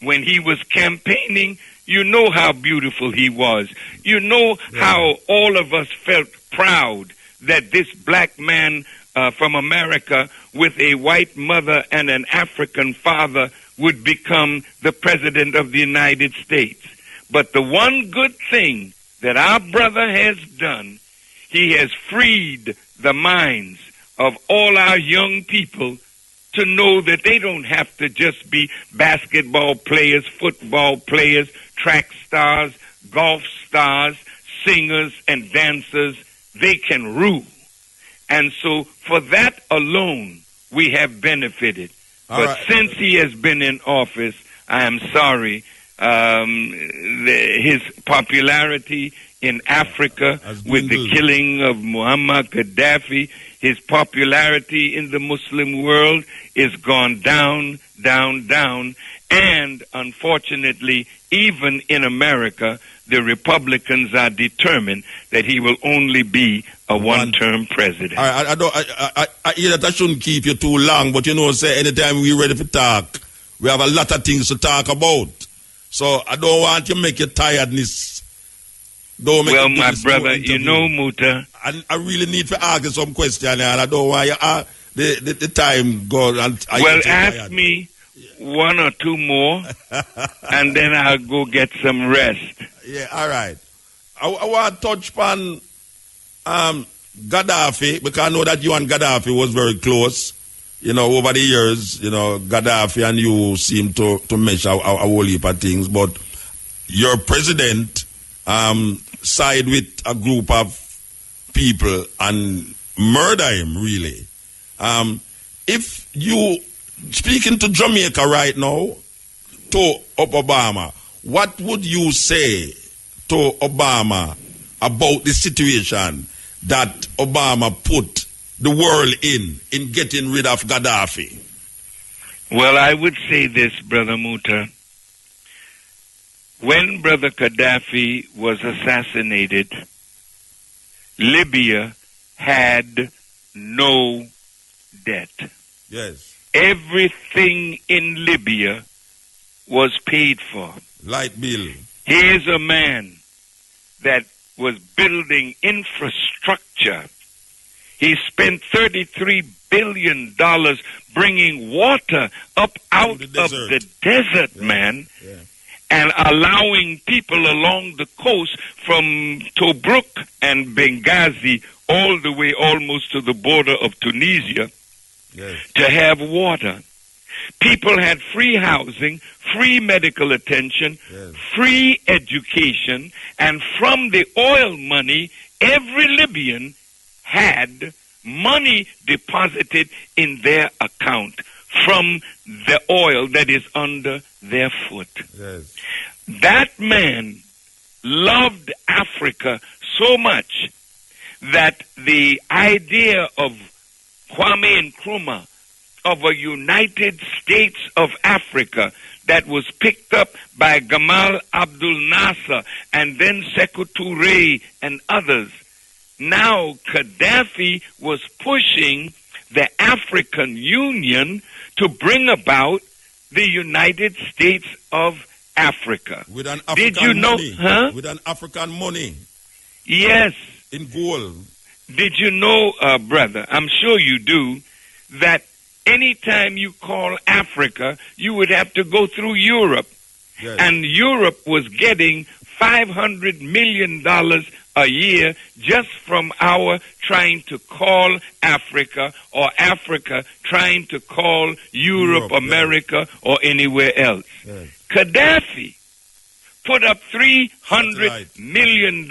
when he was campaigning, you know how beautiful he was. You know how all of us felt proud that this black man from America with a white mother and an African father would become the president of the United States. But the one good thing that our brother has done, he has freed the minds of all our young people to know that they don't have to just be basketball players, football players, track stars, golf stars, singers, and dancers. They can rule. And so for that alone, we have benefited. But since he has been in office, I am sorry, his popularity in Africa with the killing of Muammar Gaddafi, his popularity in the Muslim world is gone down, down, down. And unfortunately, even in America, the Republicans are determined that he will only be a one-term president. I hear that I shouldn't keep you too long, but say anytime we're ready to talk, we have a lot of things to talk about. So I don't want you to make your tiredness. Well, my brother, Muta, I really need to ask you some questions, and I don't want you the time go. Well, ask me one or two more, and then I'll go get some rest. Yeah, all right. I want to touch upon Gaddafi, because I know that you and Gaddafi was very close. Over the years, Gaddafi and you seem to mesh a whole heap of things. But your president side with a group of people and murder him, really. If you speaking to Jamaica right now, to Obama, what would you say to Obama about the situation that Obama put the world in getting rid of Gaddafi? Well, I would say this, Brother Muta. When Brother Gaddafi was assassinated, Libya had no debt. Yes. Everything in Libya was paid for. Light bill. Here's a man that was building infrastructure. He spent $33 billion bringing water up out of the desert, man, and allowing people along the coast from Tobruk and Benghazi all the way almost to the border of Tunisia to have water. People had free housing, free medical attention, free education, and from the oil money, every Libyan had money deposited in their account from the oil that is under their foot. Yes. That man loved Africa so much that the idea of Kwame Nkrumah, of a United States of Africa, that was picked up by Gamal Abdel Nasser and then Sekou Touré and others. Now Gaddafi was pushing the African Union to bring about the United States of Africa. With an African Did you know? money. Huh? With an African money. Yes. In gold. Did you know, brother, I'm sure you do, that anytime you call Africa, you would have to go through Europe. Yes. And Europe was getting $500 million a year just from our trying to call Africa, or Africa trying to call Europe, America, or anywhere else. Yes. Gaddafi put up $300 million,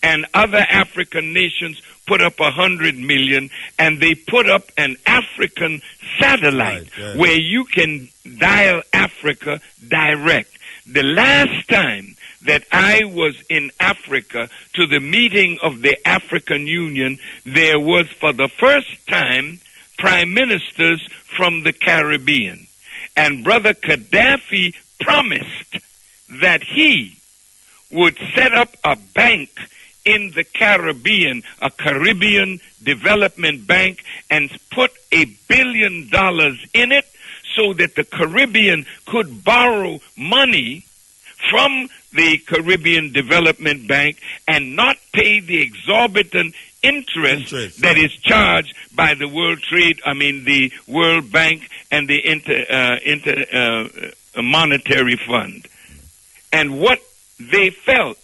and other African nations put up $100 million, and they put up an African satellite where you can dial Africa direct. The last time that I was in Africa to the meeting of the African Union, there was for the first time prime ministers from the Caribbean. And Brother Gaddafi promised that he would set up a bank in the Caribbean, a Caribbean Development Bank, and put $1 billion in it so that the Caribbean could borrow money from the Caribbean Development Bank and not pay the exorbitant interest that is charged by the the World Bank and the Monetary Fund. And what they felt,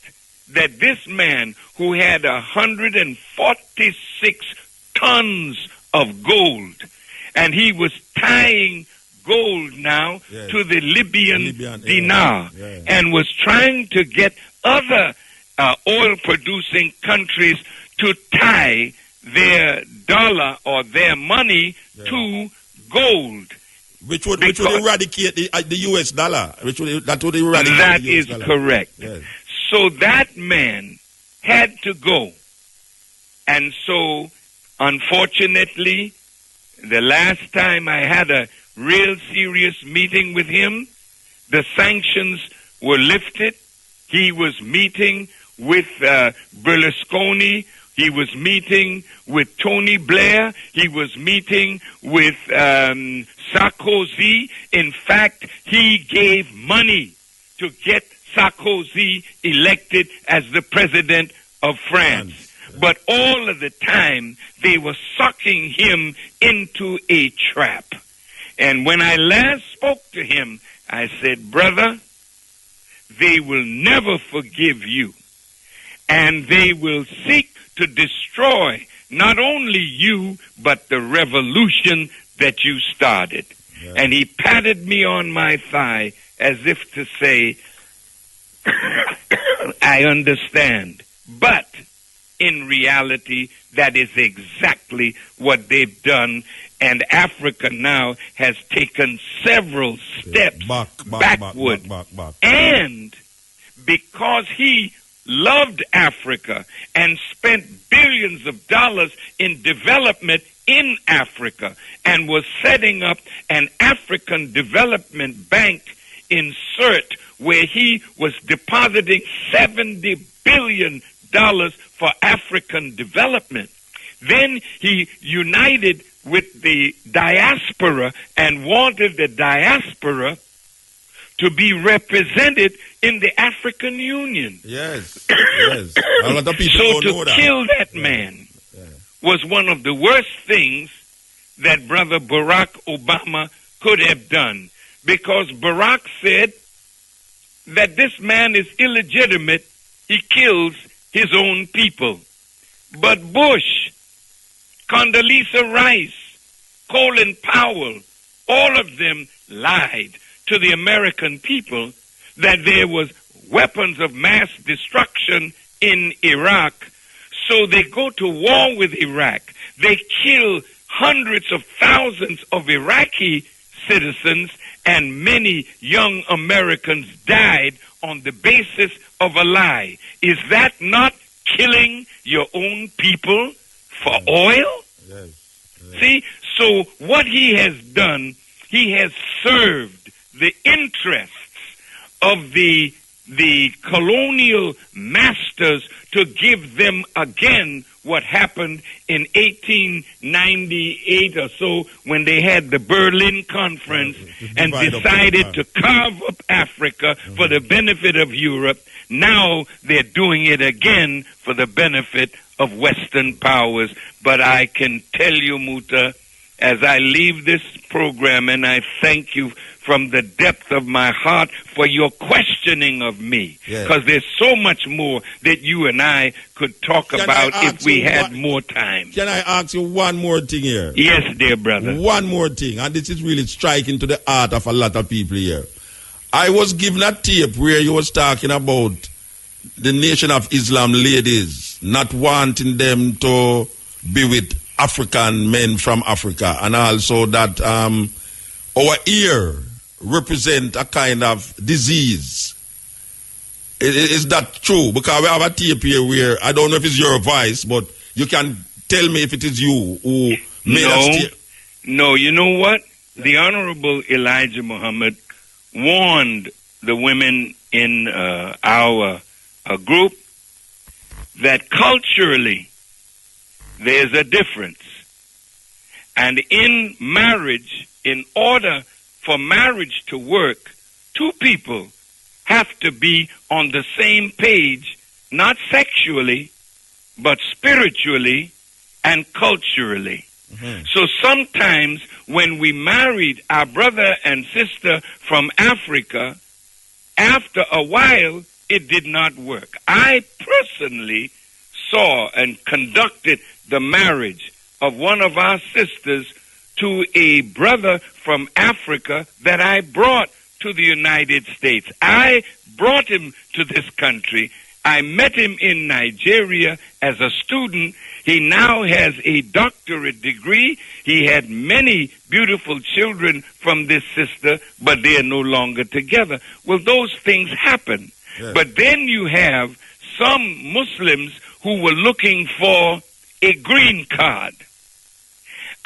that this man who had 146 tons of gold, and he was tying gold now to the Libyan dinar, and was trying to get other oil-producing countries to tie their dollar or their money to gold. Which would eradicate the U.S. dollar. That would eradicate that the US is dollar. correct. Yes. So that man had to go. And so, unfortunately, the last time I had a real serious meeting with him, the sanctions were lifted. He was meeting with Berlusconi. He was meeting with Tony Blair. He was meeting with Sarkozy. In fact, he gave money to get Sarkozy elected as the president of France. But all of the time, they were sucking him into a trap. And when I last spoke to him, I said, brother, they will never forgive you. And they will seek to destroy not only you, but the revolution that you started. Yeah. And he patted me on my thigh as if to say, I understand. But in reality, that is exactly what they've done. And Africa now has taken several steps backward. And because he loved Africa and spent billions of dollars in development in Africa and was setting up an African Development Bank in CERT where he was depositing $70 billion for African development. Then he united with the diaspora and wanted the diaspora to be represented in the African Union. Yes, yes. A lot of people so don't know that. To kill that man was one of the worst things that Brother Barack Obama could have done, because Barack said that this man is illegitimate. He kills his own people. But Bush, Condoleezza Rice, Colin Powell, all of them lied to the American people that there was weapons of mass destruction in Iraq. So they go to war with Iraq. They kill hundreds of thousands of Iraqi citizens and many young Americans died on the basis of a lie. Is that not killing your own people for oil? Yes. See, so what he has done, he has served the interests of the colonial masters to give them again what happened in 1898 or so when they had the Berlin Conference and decided to carve up Africa for the benefit of Europe. Now they're doing it again for the benefit of Western powers. But I can tell you, Muta, as I leave this program, and I thank you from the depth of my heart for your questioning of me, because there's so much more that you and I could talk about if we had more time. Can I ask you one more thing here? Yes, dear brother. One more thing, and this is really striking to the heart of a lot of people here. I was given a tape where you was talking about the Nation of Islam ladies not wanting them to be with African men from Africa, and also that our ear represent a kind of disease. Is that true? Because we have a tape here where, I don't know if it's your voice, but you can tell me if it is you who made us tape. No, you know what? The Honorable Elijah Muhammad warned the women in our group that culturally there's a difference. And in marriage, in order for marriage to work, two people have to be on the same page, not sexually, but spiritually and culturally. Mm-hmm. So sometimes when we married our brother and sister from Africa, after a while, it did not work. I personally saw and conducted the marriage of one of our sisters to a brother from Africa that I brought to the United States. I brought him to this country. I met him in Nigeria as a student. He now has a doctorate degree. He had many beautiful children from this sister, but they are no longer together. Well, those things happen. Yeah. But then you have some Muslims who were looking for a green card.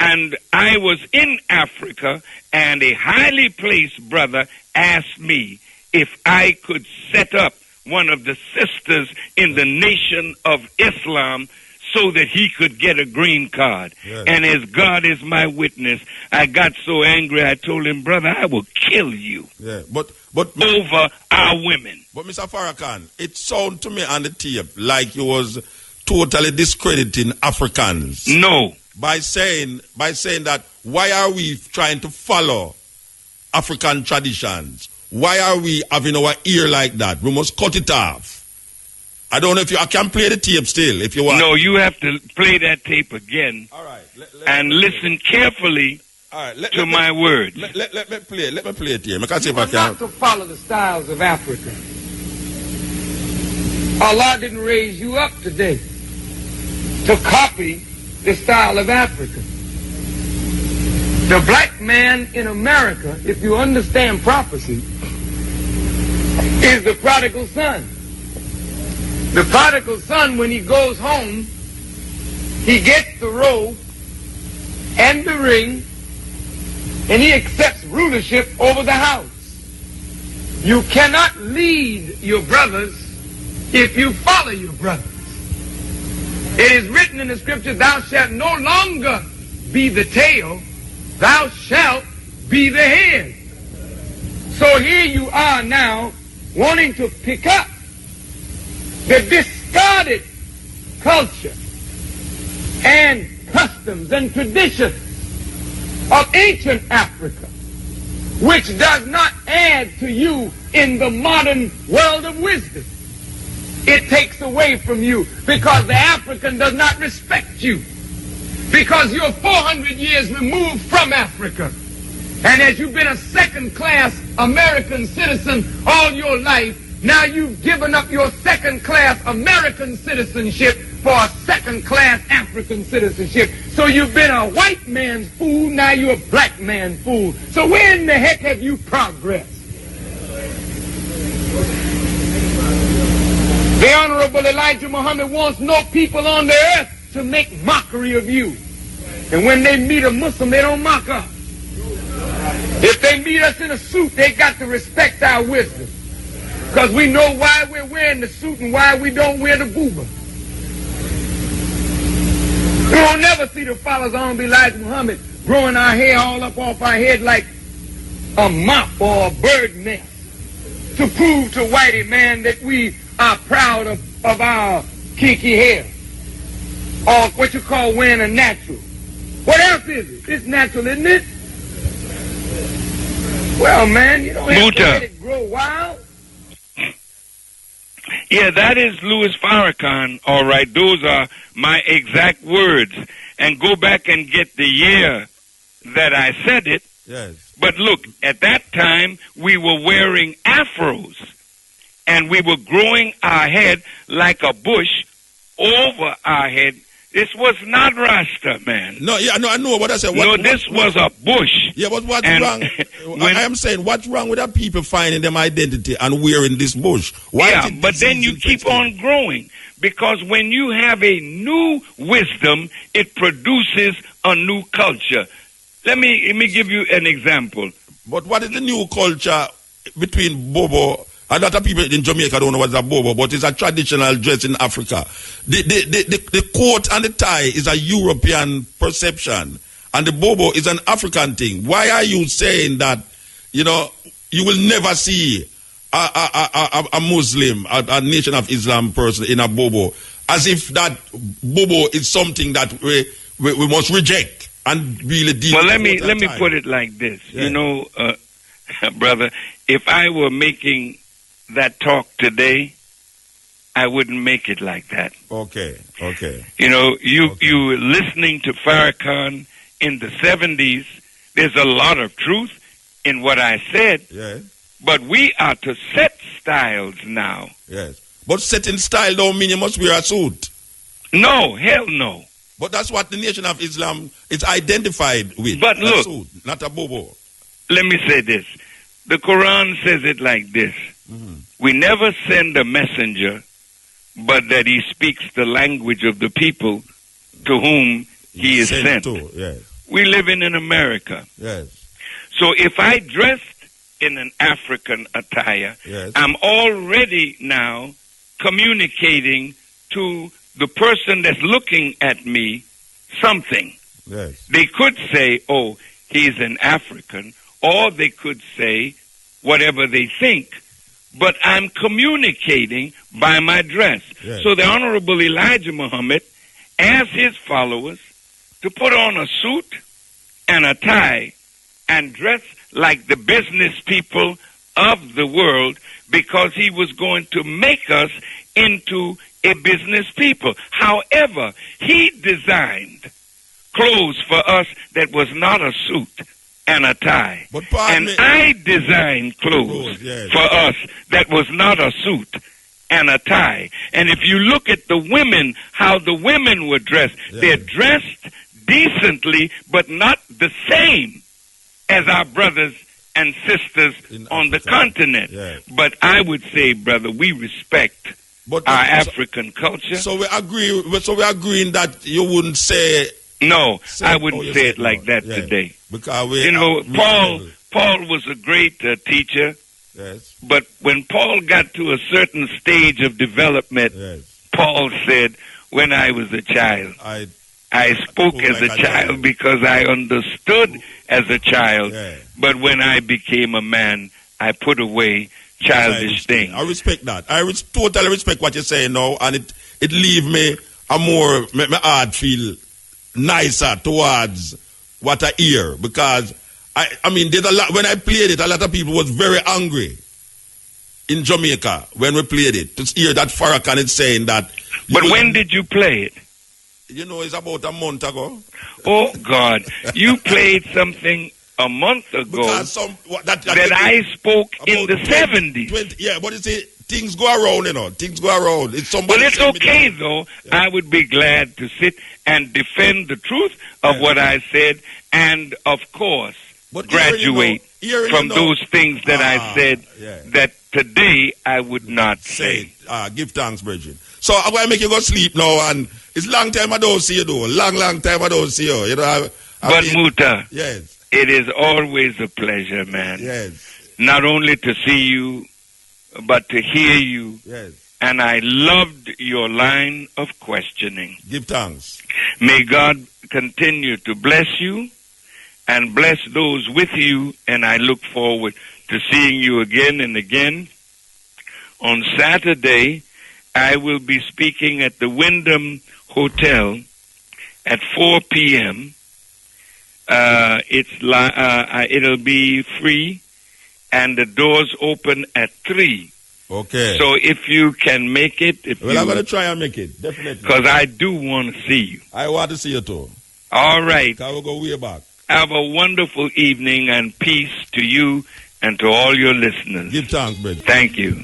And I was in Africa, and a highly placed brother asked me if I could set up one of the sisters in the Nation of Islam so that he could get a green card. Yeah. And as God is my witness, I got so angry, I told him, brother, I will kill you. Yeah, but over our women. But Mr. Farrakhan, it sounded to me on the tape like you was totally discrediting Africans. No. By saying that, why are we trying to follow African traditions? Why are we having our ear like that? We must cut it off. I don't know if I can play the tape still, if you want. No, you have to play that tape again. All right. And listen carefully to my words. Let me play it here. I can see if I can. Not to follow the styles of Africa. Allah didn't raise you up today to copy the style of Africa. The black man in America, if you understand prophecy, is the prodigal son. The prodigal son, when he goes home, he gets the robe and the ring, and he accepts rulership over the house. You cannot lead your brothers if you follow your brothers. It is written in the scripture, thou shalt no longer be the tail, thou shalt be the head. So here you are now wanting to pick up the discarded culture and customs and traditions of ancient Africa, which does not add to you in the modern world of wisdom. It takes away from you because the African does not respect you, because you're 400 years removed from Africa. And as you've been a second-class American citizen all your life, Now you've given up your second-class American citizenship for a second-class African citizenship. So you've been a white man's fool, now you're a black man's fool. So where in the heck have you progressed? The Honorable Elijah Muhammad wants no people on the earth to make mockery of you. And when they meet a Muslim, they don't mock us. If they meet us in a suit, they got to respect our wisdom. Because we know why we're wearing the suit and why we don't wear the booba. We will never see the followers of Honorable Elijah Muhammad growing our hair all up off our head like a mop or a bird nest to prove to whitey man that we are proud of our kinky hair. Or what you call wearing a natural. What else is it? It's natural, isn't it? Well, man, you don't have to let it grow wild. Yeah, that is Louis Farrakhan, all right. Those are my exact words. And go back and get the year that I said it. Yes. But look, at that time, we were wearing afros. And we were growing our head like a bush over our head. This was not Rasta, man. No, yeah, no, I know what I said. This was a bush. Yeah, but what's wrong? I am saying, what's wrong with that people finding them identity and wearing this bush? Why but then you keep on growing. Because when you have a new wisdom, it produces a new culture. Let me give you an example. But what is the new culture between Bobo? A lot of people in Jamaica don't know what's a bobo, but it's a traditional dress in Africa. The coat and the tie is a European perception, and the bobo is an African thing. Why are you saying that, you will never see a Muslim, a Nation of Islam person in a bobo, as if that bobo is something that we must reject and really deal with? Well, let me put it like this. Yeah. Brother, if I were making that talk today, I wouldn't make it like that. Okay. You were listening to Farrakhan in the 70s. There's a lot of truth in what I said. Yes. But we are to set styles now. Yes. But setting style don't mean you must wear a suit. No, hell no. But that's what the Nation of Islam is identified with. But look, a suit, not a bobo. Let me say this. The Quran says it like this. Mm-hmm. We never send a messenger, but that he speaks the language of the people to whom he is sent. Yes. We live in America. Yes. So if I dressed in an African attire, yes, I'm already now communicating to the person that's looking at me something. Yes. They could say, oh, he's an African, or they could say whatever they think. But I'm communicating by my dress. Yes. So the Honorable Elijah Muhammad asked his followers to put on a suit and a tie and dress like the business people of the world, because he was going to make us into a business people. However, he designed clothes for us that was not a suit and a tie. And I designed clothes for us that was not a suit and a tie. And if you look at the women, how the women were dressed, they're dressed decently, but not the same as our brothers and sisters on the continent. But I would say, brother, we respect our African culture. So we agree. So we're agreeing that you wouldn't say. No, I wouldn't say it like that today. Because Paul was a great teacher. Yes. But when Paul got to a certain stage of development, Paul said, when I was a child, I spoke as a child because I understood as a child. But when I became a man, I put away childish things. I respect that. I totally respect what you're saying now, and it leave me make my heart feel nicer towards what I hear, because I mean, there's a lot. When I played it, a lot of people was very angry in Jamaica when we played it to hear that Farrakhan is saying that. But when did you play it? It's about a month ago. Oh God, you played something a month ago that I spoke in the 70s. Yeah, but you see, things go around, you know. Things go around. It's somebody. Well, it's okay, though. Yeah. I would be glad to sit and defend the truth of what I said and, of course, graduate from those things that I said that today I would not say. Give thanks, Bridget. So I'm going to make you go sleep now, and it's long time I don't see you, though. Long time I don't see you. You know, but Muta, yes, it is always a pleasure, man. Yes. Not only to see you, but to hear you. Yes. And I loved your line of questioning. Give thanks. May God continue to bless you and bless those with you, and I look forward to seeing you again and again. On Saturday, I will be speaking at the Wyndham Hotel at 4 p.m. It'll be free, and the doors open at 3. Okay. So if you can make it, I'm going to try and make it, definitely. Because I do want to see you. I want to see you too. All right. I will go way back. Have a wonderful evening, and peace to you and to all your listeners. Give thanks, brother. Thank you.